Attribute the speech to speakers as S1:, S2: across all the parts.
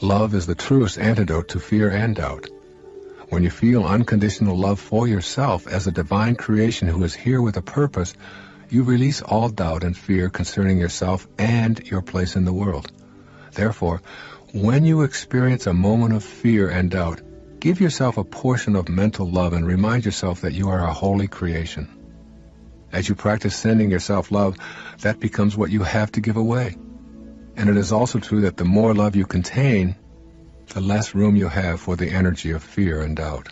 S1: Love is the truest antidote to fear and doubt. When you feel unconditional love for yourself as a divine creation who is here with a purpose, you release all doubt and fear concerning yourself and your place in the world. Therefore, when you experience a moment of fear and doubt, give yourself a portion of mental love and remind yourself that you are a holy creation. As you practice sending yourself love, that becomes what you have to give away. And it is also true that the more love you contain, the less room you have for the energy of fear and doubt.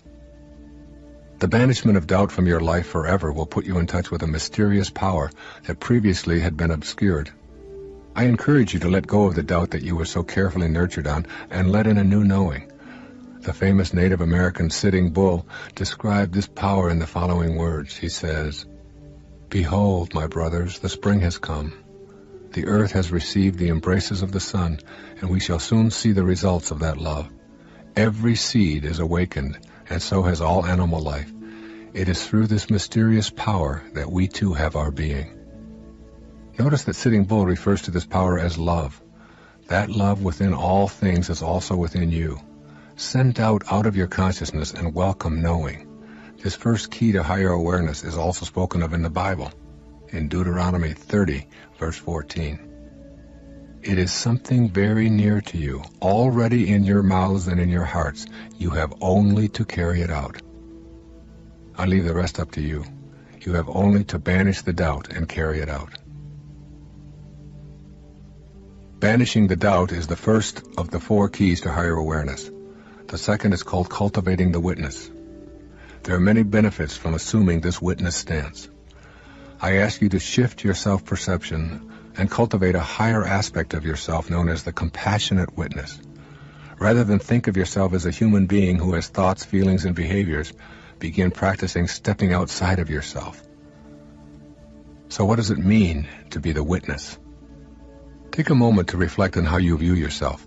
S1: The banishment of doubt from your life forever will put you in touch with a mysterious power that previously had been obscured. I encourage you to let go of the doubt that you were so carefully nurtured on and let in a new knowing. The famous Native American Sitting Bull described this power in the following words. He says, "Behold, my brothers, the spring has come. The earth has received the embraces of the sun, and we shall soon see the results of that love. Every seed is awakened, and so has all animal life. It is through this mysterious power that we too have our being." Notice that Sitting Bull refers to this power as love. That love within all things is also within you. Send doubt out of your consciousness and welcome knowing. This first key to higher awareness is also spoken of in the Bible, in Deuteronomy 30, verse 14. It is something very near to you, already in your mouths and in your hearts. You have only to carry it out. I leave the rest up to you. You have only to banish the doubt and carry it out. Banishing the doubt is the first of the 4 keys to higher awareness. The second is called cultivating the witness. There are many benefits from assuming this witness stance. I ask you to shift your self-perception and cultivate a higher aspect of yourself known as the compassionate witness. Rather than think of yourself as a human being who has thoughts, feelings, and behaviors, begin practicing stepping outside of yourself. So what does it mean to be the witness? Take a moment to reflect on how you view yourself.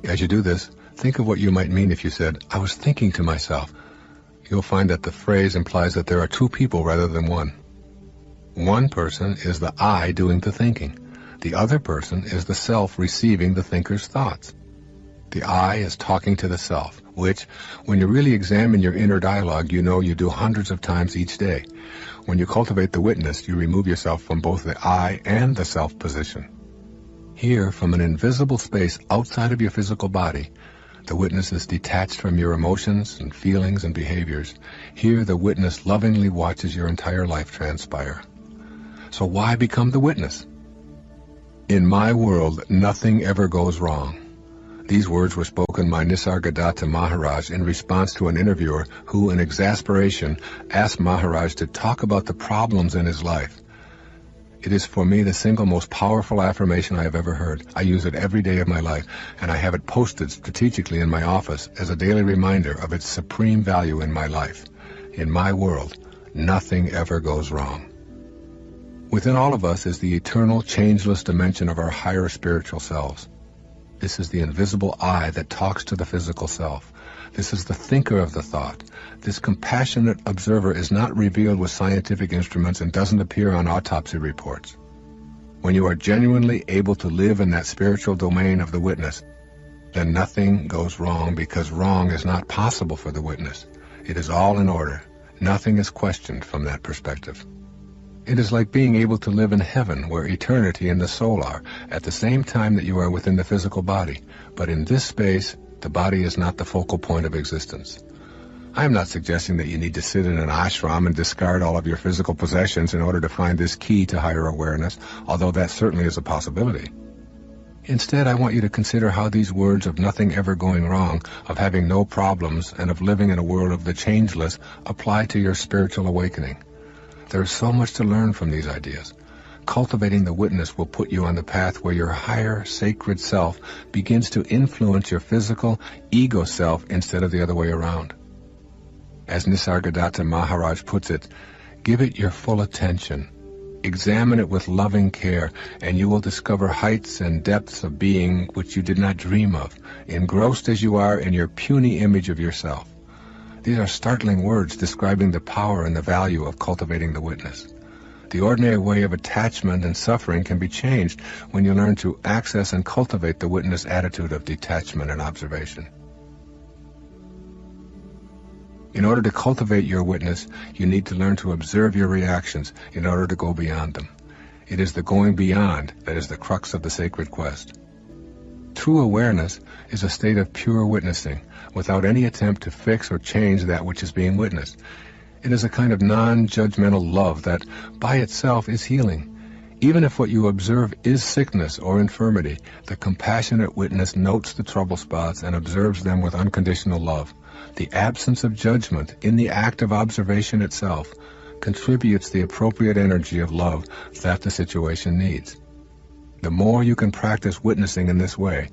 S1: As you do this, think of what you might mean if you said, "I was thinking to myself." You'll find that the phrase implies that there are 2 people rather than one. One person is the I doing the thinking. The other person is the self receiving the thinker's thoughts. The I is talking to the self, which, when you really examine your inner dialogue, you know you do hundreds of times each day. When you cultivate the witness, you remove yourself from both the I and the self position. Here, from an invisible space outside of your physical body, the witness is detached from your emotions and feelings and behaviors. Here, the witness lovingly watches your entire life transpire. So why become the witness? In my world, nothing ever goes wrong. These words were spoken by Nisargadatta Maharaj in response to an interviewer who, in exasperation, asked Maharaj to talk about the problems in his life. It is for me the single most powerful affirmation I have ever heard. I use it every day of my life, and I have it posted strategically in my office as a daily reminder of its supreme value in my life. In my world, nothing ever goes wrong. Within all of us is the eternal, changeless dimension of our higher spiritual selves. This is the invisible I that talks to the physical self. This is the thinker of the thought. This compassionate observer is not revealed with scientific instruments and doesn't appear on autopsy reports. When you are genuinely able to live in that spiritual domain of the witness, then nothing goes wrong because wrong is not possible for the witness. It is all in order. Nothing is questioned from that perspective. It is like being able to live in heaven where eternity and the soul are at the same time that you are within the physical body. But in this space, the body is not the focal point of existence. I am not suggesting that you need to sit in an ashram and discard all of your physical possessions in order to find this key to higher awareness, although that certainly is a possibility. Instead, I want you to consider how these words of nothing ever going wrong, of having no problems, and of living in a world of the changeless apply to your spiritual awakening. There is so much to learn from these ideas. Cultivating the witness will put you on the path where your higher sacred self begins to influence your physical ego self instead of the other way around. As Nisargadatta Maharaj puts it, give it your full attention. Examine it with loving care, and you will discover heights and depths of being which you did not dream of, engrossed as you are in your puny image of yourself. These are startling words describing the power and the value of cultivating the witness. The ordinary way of attachment and suffering can be changed when you learn to access and cultivate the witness attitude of detachment and observation. In order to cultivate your witness, you need to learn to observe your reactions in order to go beyond them. It is the going beyond that is the crux of the sacred quest. True awareness is a state of pure witnessing, without any attempt to fix or change that which is being witnessed. It is a kind of non-judgmental love that, by itself, is healing. Even if what you observe is sickness or infirmity, the compassionate witness notes the trouble spots and observes them with unconditional love. The absence of judgment in the act of observation itself contributes the appropriate energy of love that the situation needs. The more you can practice witnessing in this way,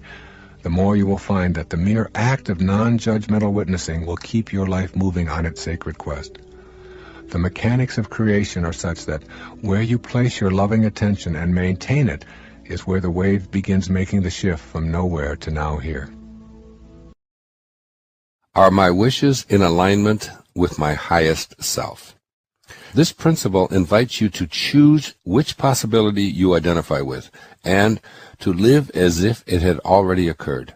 S1: the more you will find that the mere act of non-judgmental witnessing will keep your life moving on its sacred quest. The mechanics of creation are such that where you place your loving attention and maintain it is where the wave begins making the shift from nowhere to now here.
S2: Are my wishes in alignment with my highest self? This principle invites you to choose which possibility you identify with and to live as if it had already occurred.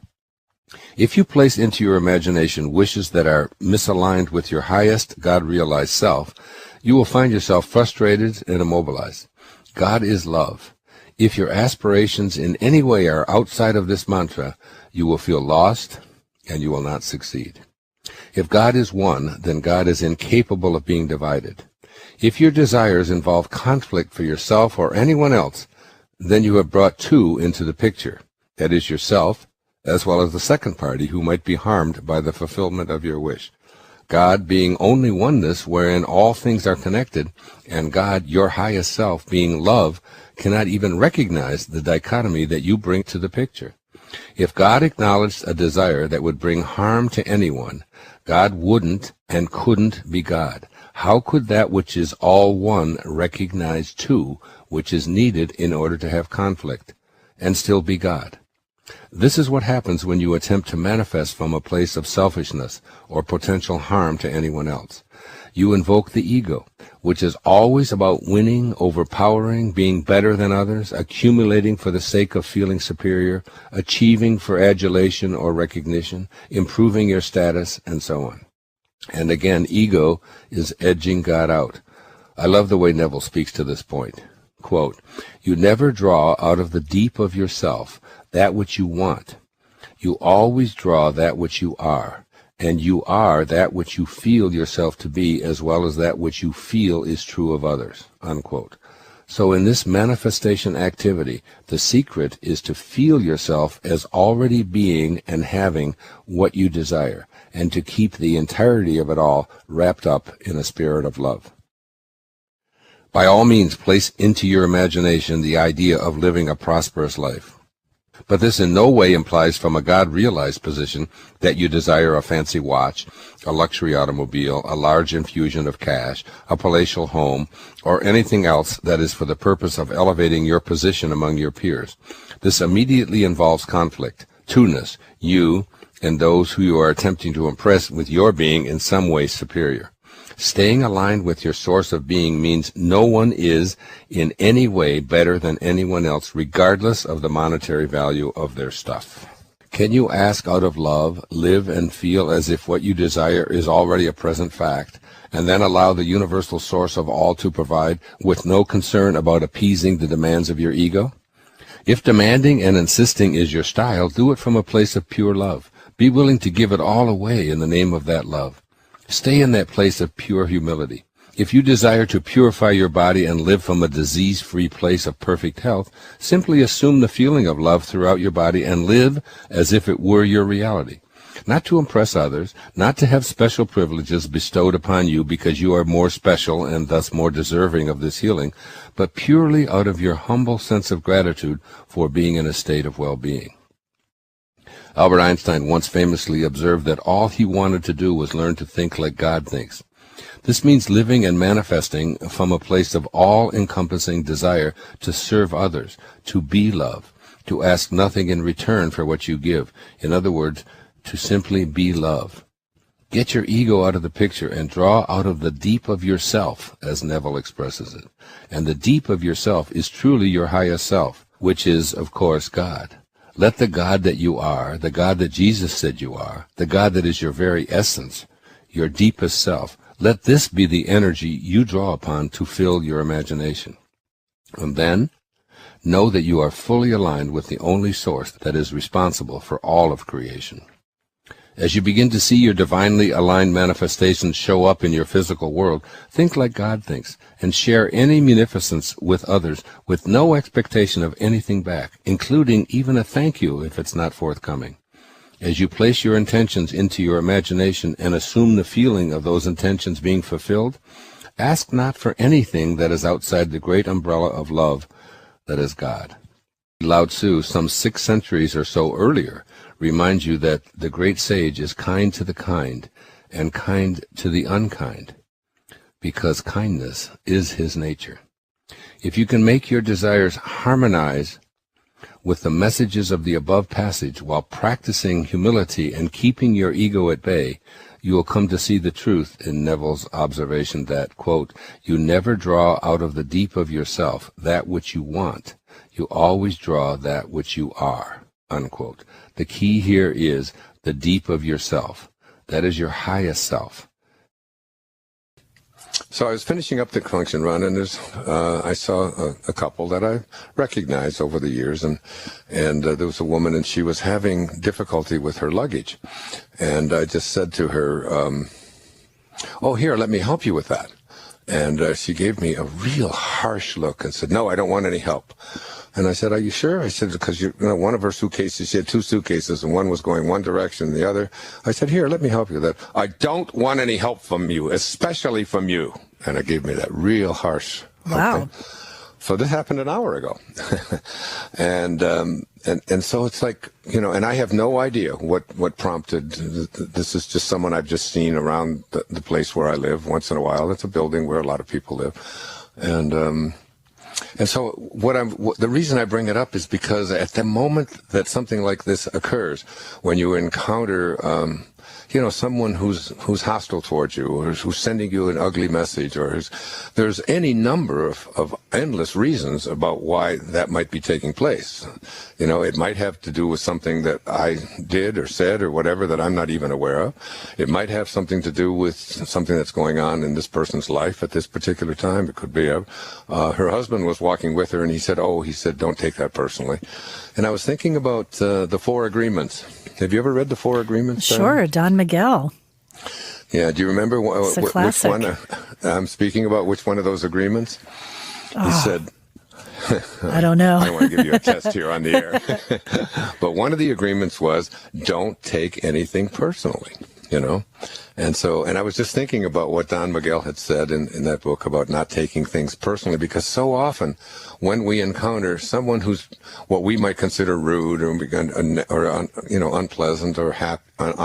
S2: If you place into your imagination wishes that are misaligned with your highest God-realized self, you will find yourself frustrated and immobilized. God is love. If your aspirations in any way are outside of this mantra, you will feel lost and you will not succeed. If God is one, then God is incapable of being divided. If your desires involve conflict for yourself or anyone else, then you have brought two into the picture. That is yourself, as well as the second party who might be harmed by the fulfillment of your wish. God being only oneness wherein all things are connected, and God, your highest self, being love, cannot even recognize the dichotomy that you bring to the picture. If God acknowledged a desire that would bring harm to anyone, God wouldn't and couldn't be God. How could that which is all one recognize two, which is needed in order to have conflict, and still be God? This is what happens when you attempt to manifest from a place of selfishness or potential harm to anyone else. You invoke the ego, which is always about winning, overpowering, being better than others, accumulating for the sake of feeling superior, achieving for adulation or recognition, improving your status, and so on. And again, ego is edging God out. I love the way Neville speaks to this point. Quote, "You never draw out of the deep of yourself that which you want. You always draw that which you are, and you are that which you feel yourself to be, as well as that which you feel is true of others." Unquote. So in this manifestation activity, the secret is to feel yourself as already being and having what you desire, and to keep the entirety of it all wrapped up in a spirit of love. By all means, place into your imagination the idea of living a prosperous life. But this in no way implies from a God-realized position that you desire a fancy watch, a luxury automobile, a large infusion of cash, a palatial home, or anything else that is for the purpose of elevating your position among your peers. This immediately involves conflict, two-ness, you and those who you are attempting to impress with your being in some way superior. Staying aligned with your source of being means no one is in any way better than anyone else, regardless of the monetary value of their stuff. Can you ask out of love, live and feel as if what you desire is already a present fact, and then allow the universal source of all to provide with no concern about appeasing the demands of your ego? If demanding and insisting is your style, do it from a place of pure love. Be willing to give it all away in the name of that love. Stay in that place of pure humility. If you desire to purify your body and live from a disease-free place of perfect health, simply assume the feeling of love throughout your body and live as if it were your reality. Not to impress others, not to have special privileges bestowed upon you because you are more special and thus more deserving of this healing, but purely out of your humble sense of gratitude for being in a state of well-being. Albert Einstein once famously observed that all he wanted to do was learn to think like God thinks. This means living and manifesting from a place of all-encompassing desire to serve others, to be love, to ask nothing in return for what you give. In other words, to simply be love. Get your ego out of the picture and draw out of the deep of yourself, as Neville expresses it. And the deep of yourself is truly your highest self, which is, of course, God. Let the God that you are, the God that Jesus said you are, the God that is your very essence, your deepest self, let this be the energy you draw upon to fill your imagination. And then, know that you are fully aligned with the only source that is responsible for all of creation. As you begin to see your divinely aligned manifestations show up in your physical world, think like God thinks, and share any munificence with others with no expectation of anything back, including even a thank you if it's not forthcoming. As you place your intentions into your imagination and assume the feeling of those intentions being fulfilled, ask not for anything that is outside the great umbrella of love that is God. Lao Tzu, some 6 centuries or so earlier, reminds you that the great sage is kind to the kind and kind to the unkind, because kindness is his nature. If you can make your desires harmonize with the messages of the above passage while practicing humility and keeping your ego at bay, you will come to see the truth in Neville's observation that, quote, you never draw out of the deep of yourself that which you want. You always draw that which you are, unquote. The key here is the deep of yourself. That is your highest self. So I was finishing up the function run, and I saw a couple that I recognized over the years, and there was a woman, and she was having difficulty with her luggage, and I just said to her, "Oh, here, let me help you with that." And she gave me a real harsh look and said, "No, I don't want any help." And I said, "Are you sure?" I said, "Because one of her suitcases, she had 2 suitcases, and one was going one direction and the other." I said, "Here, let me help you with that." "I don't want any help from you, especially from you." And it gave me that real harsh.
S3: Wow.
S2: Okay. So this happened an hour ago. and so it's like, and I have no idea what prompted. This is just someone I've just seen around the place where I live once in a while. It's a building where a lot of people live. And so the reason I bring it up is because at the moment that something like this occurs, when you encounter, someone who's hostile towards you, or who's sending you an ugly message, or there's any number of endless reasons about why that might be taking place. It might have to do with something that I did or said or whatever that I'm not even aware of. It might have something to do with something that's going on in this person's life at this particular time. It could be her husband was walking with her, and he said, "Don't take that personally." And I was thinking about the 4 agreements. Have you ever read the 4 agreements?
S3: Sure, Don Miguel.
S2: Yeah, do you remember which one I'm speaking about? Which one of those agreements? He said,
S3: I don't know.
S2: I don't want to give you a test here on the air. But one of the agreements was, don't take anything personally, And I was just thinking about what Don Miguel had said in that book about not taking things personally, because so often when we encounter someone who's what we might consider rude or unpleasant or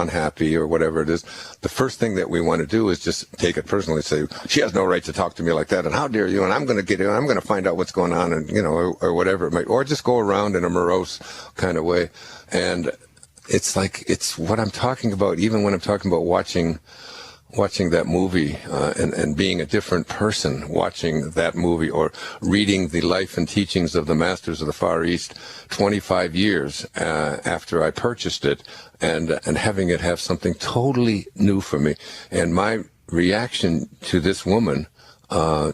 S2: unhappy or whatever it is, the first thing that we want to do is just take it personally, say, "She has no right to talk to me like that, and how dare you, and I'm going to find out what's going on," and or whatever it might, or just go around in a morose kind of way. And it's what I'm talking about, even when I'm talking about watching that movie and being a different person watching that movie, or reading the life and teachings of the Masters of the Far East 25 years after I purchased it, and having it have something totally new for me. And my reaction to this woman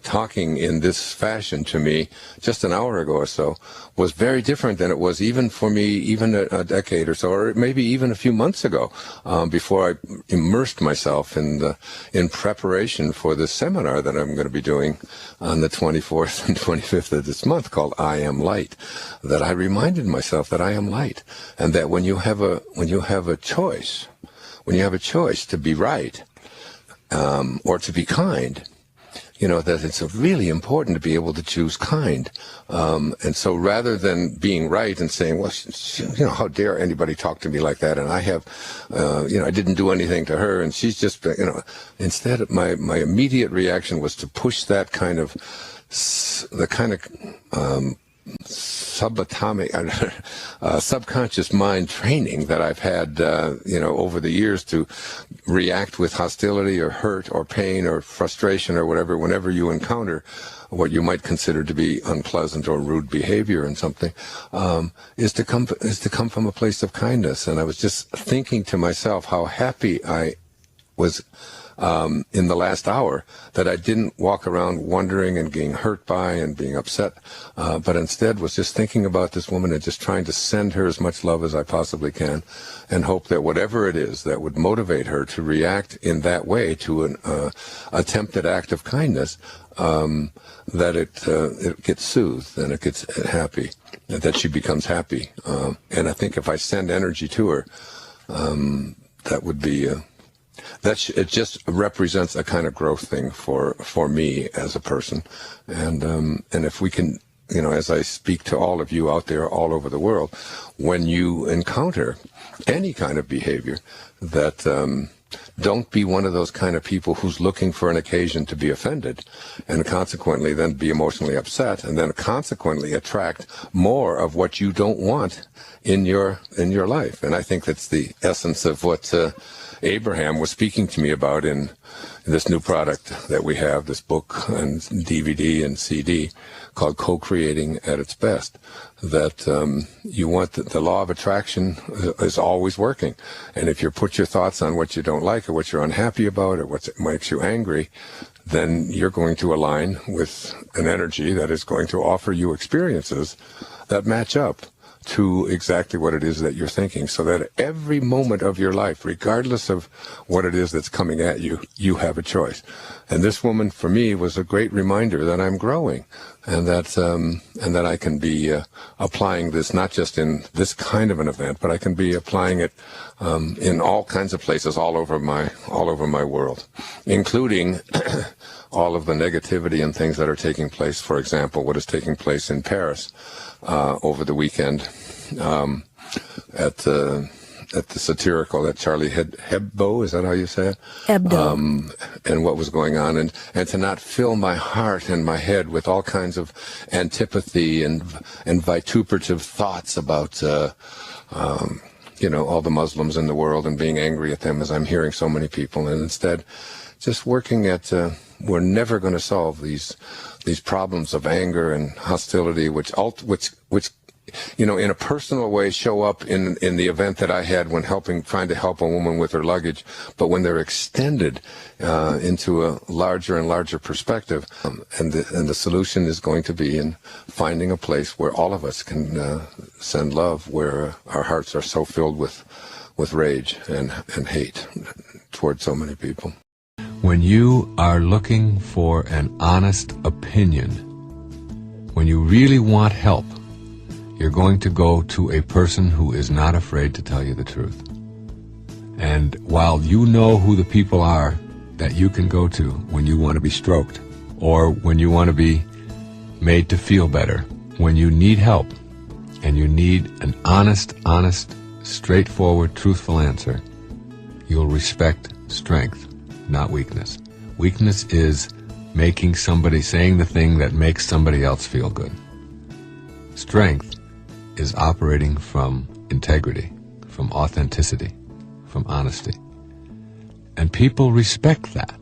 S2: talking in this fashion to me just an hour ago or so was very different than it was even for me even a decade or so, or maybe even a few months ago, before I immersed myself in preparation for this seminar that I'm going to be doing on the 24th and 25th of this month, called I Am Light. That I reminded myself that I am light, and that when you have a choice to be right or to be kind, that it's really important to be able to choose kind. And so rather than being right and saying, "Well, how dare anybody talk to me like that? And I have, I didn't do anything to her, and she's just, instead my immediate reaction was to push that kind of subconscious mind training that I've had, over the years to react with hostility or hurt or pain or frustration or whatever, whenever you encounter what you might consider to be unpleasant or rude behavior in something, is to come from a place of kindness. And I was just thinking to myself how happy I was in the last hour that I didn't walk around wondering and being hurt by and being upset, but instead was just thinking about this woman and just trying to send her as much love as I possibly can, and hope that whatever it is that would motivate her to react in that way to an attempted act of kindness, that it gets soothed and it gets happy, and that she becomes happy. And I think if I send energy to her, that would be it just represents a kind of growth thing for me as a person. And if we can, as I speak to all of you out there all over the world, when you encounter any kind of behavior that don't be one of those kind of people who's looking for an occasion to be offended, and consequently then be emotionally upset, and then consequently attract more of what you don't want in your life. And I think that's the essence of what Abraham was speaking to me about in this new product that we have, this book and DVD and CD called Co-Creating at Its Best, that you want the law of attraction is always working. And if you put your thoughts on what you don't like or what you're unhappy about or what makes you angry, then you're going to align with an energy that is going to offer you experiences that match up to exactly what it is that you're thinking, so that every moment of your life, regardless of what it is that's coming at you, you have a choice. And this woman, for me, was a great reminder that I'm growing, and that I can be applying this not just in this kind of an event, but I can be applying it in all kinds of places all over my world, including all of the negativity and things that are taking place. For example, what is taking place in Paris over the weekend at the satirical, that Charlie Hebdo, is that how you say it?
S3: Hebdo.
S2: And what was going on, and to not fill my heart and my head with all kinds of antipathy and vituperative thoughts about all the Muslims in the world and being angry at them, as I'm hearing so many people, and instead just working at we're never going to solve these problems of anger and hostility, which in a personal way show up in the event that I had when trying to help a woman with her luggage, but when they're extended into a larger and larger perspective, and the solution is going to be in finding a place where all of us can send love, where our hearts are so filled with rage and hate toward so many people.
S1: When you are looking for an honest opinion, when you really want help, you're going to go to a person who is not afraid to tell you the truth. And while you know who the people are that you can go to when you want to be stroked, or when you want to be made to feel better, when you need help and you need an honest, straightforward, truthful answer, you'll respect strength, not weakness. Weakness is saying the thing that makes somebody else feel good. Strength is operating from integrity, from authenticity, from honesty. And people respect that.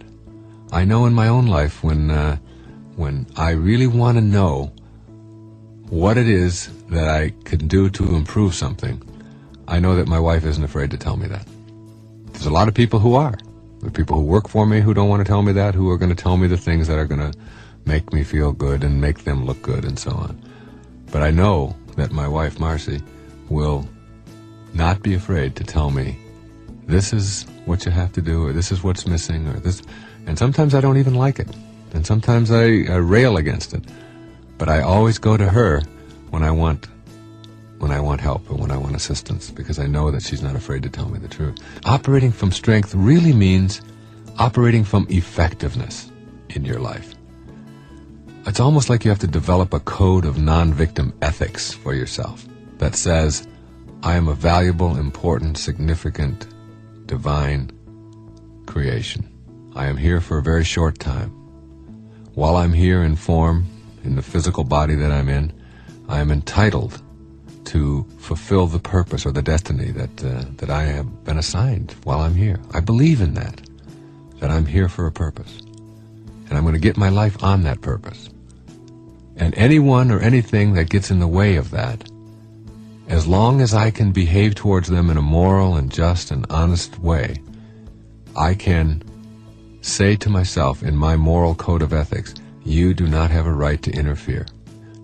S1: I know in my own life when I really want to know what it is that I can do to improve something, I know that my wife isn't afraid to tell me that. There's a lot of people who are. There are people who work for me who don't want to tell me that, who are going to tell me the things that are going to make me feel good and make them look good and so on. But I know that my wife, Marcy, will not be afraid to tell me, this is what you have to do, or this is what's missing, or this. And sometimes I don't even like it. And sometimes I rail against it. But I always go to her when I want help or when I want assistance, because I know that she's not afraid to tell me the truth. Operating from strength really means operating from effectiveness in your life. It's almost like you have to develop a code of non-victim ethics for yourself that says, I am a valuable, important, significant, divine creation. I am here for a very short time. While I'm here in form, in the physical body that I'm in, I am entitled to fulfill the purpose or the destiny that I have been assigned while I'm here. I believe in that I'm here for a purpose. And I'm going to get my life on that purpose. And anyone or anything that gets in the way of that, as long as I can behave towards them in a moral and just and honest way, I can say to myself in my moral code of ethics, you do not have a right to interfere.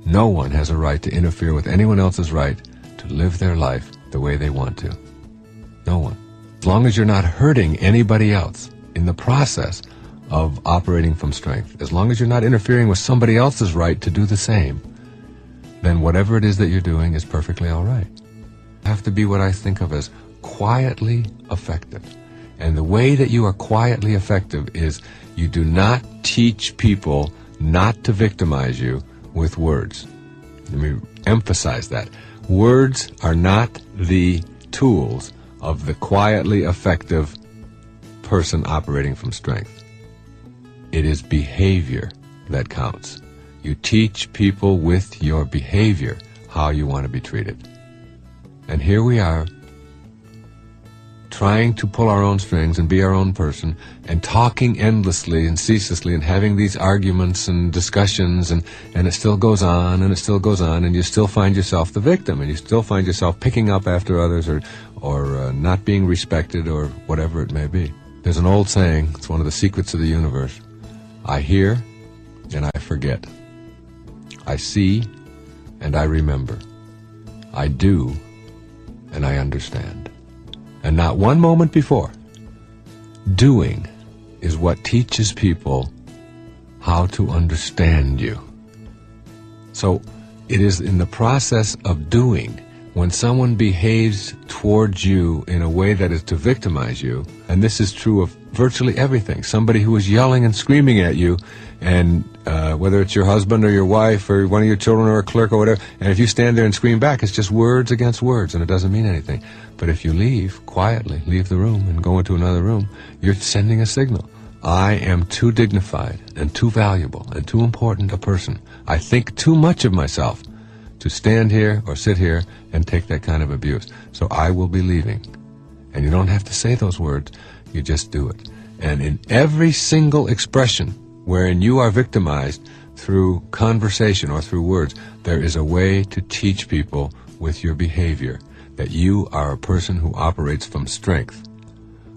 S1: No one has a right to interfere with anyone else's right to live their life the way they want to. No one. As long as you're not hurting anybody else in the process of operating from strength, as long as you're not interfering with somebody else's right to do the same, then whatever it is that you're doing is perfectly all right. You have to be what I think of as quietly effective. And the way that you are quietly effective is you do not teach people not to victimize you with words. Let me emphasize that. Words are not the tools of the quietly effective person operating from strength. It is behavior that counts. You teach people with your behavior how you want to be treated. And here we are, trying to pull our own strings and be our own person, and talking endlessly and ceaselessly and having these arguments and discussions, and it still goes on and it still goes on, and you still find yourself the victim, and you still find yourself picking up after others or not being respected or whatever it may be. There's an old saying, it's one of the secrets of the universe. I hear and I forget. I see and I remember. I do and I understand. And not one moment before. Doing is what teaches people how to understand you. So it is in the process of doing, when someone behaves towards you in a way that is to victimize you, and this is true of virtually everything. Somebody who is yelling and screaming at you, and whether it's your husband or your wife or one of your children or a clerk or whatever, and if you stand there and scream back, it's just words against words, and it doesn't mean anything. But if you leave quietly, leave the room and go into another room, you're sending a signal. I am too dignified and too valuable and too important a person. I think too much of myself to stand here or sit here and take that kind of abuse. So I will be leaving. And you don't have to say those words, you just do it. And in every single expression wherein you are victimized through conversation or through words, there is a way to teach people with your behavior that you are a person who operates from strength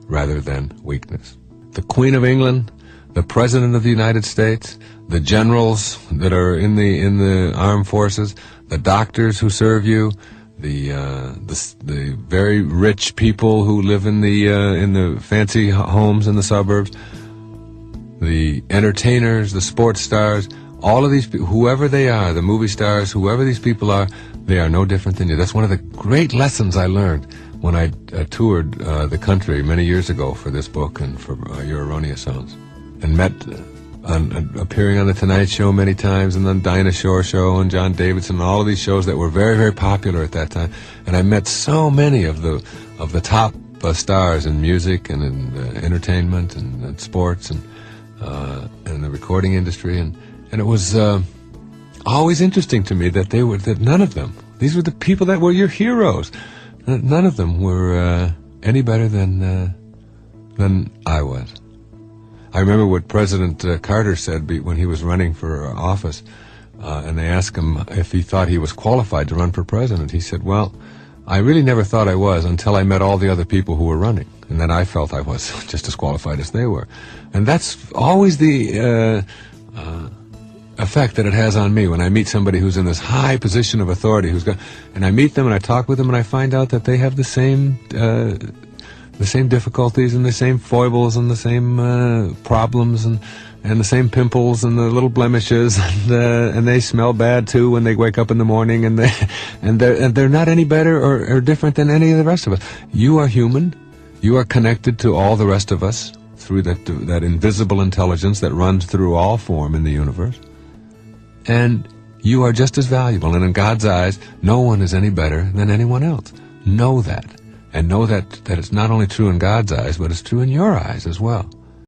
S1: rather than weakness. The Queen of England, the President of the United States, the generals that are in the armed forces, the doctors who serve you, the very rich people who live in the fancy homes in the suburbs, the entertainers, the sports stars, all of these people, whoever they are, the movie stars, whoever these people are, they are no different than you. That's one of the great lessons I learned when I toured the country many years ago for this book and for Your Erroneous Zones, and met appearing on The Tonight Show many times, and then Dinah Shore Show and John Davidson, and all of these shows that were very, very popular at that time. And I met so many of the top stars in music and in entertainment and sports and the recording industry, and it was always interesting to me that none of them, these were the people that were your heroes. None of them were any better than I was. I remember what President Carter said when he was running for office, and they asked him if he thought he was qualified to run for president. He said, well, I really never thought I was until I met all the other people who were running, and then I felt I was just as qualified as they were. And that's always the effect that it has on me when I meet somebody who's in this high position of authority, and I meet them and I talk with them and I find out that they have the same difficulties and the same foibles and the same problems and the same pimples and the little blemishes, and they smell bad too when they wake up in the morning, and they're not any better or different than any of the rest of us. You are human. You are connected to all the rest of us through that invisible intelligence that runs through all form in the universe. And you are just as valuable, and in God's eyes, no one is any better than anyone else. Know that. And know that it's not only true in God's eyes, but it's true in your eyes as well.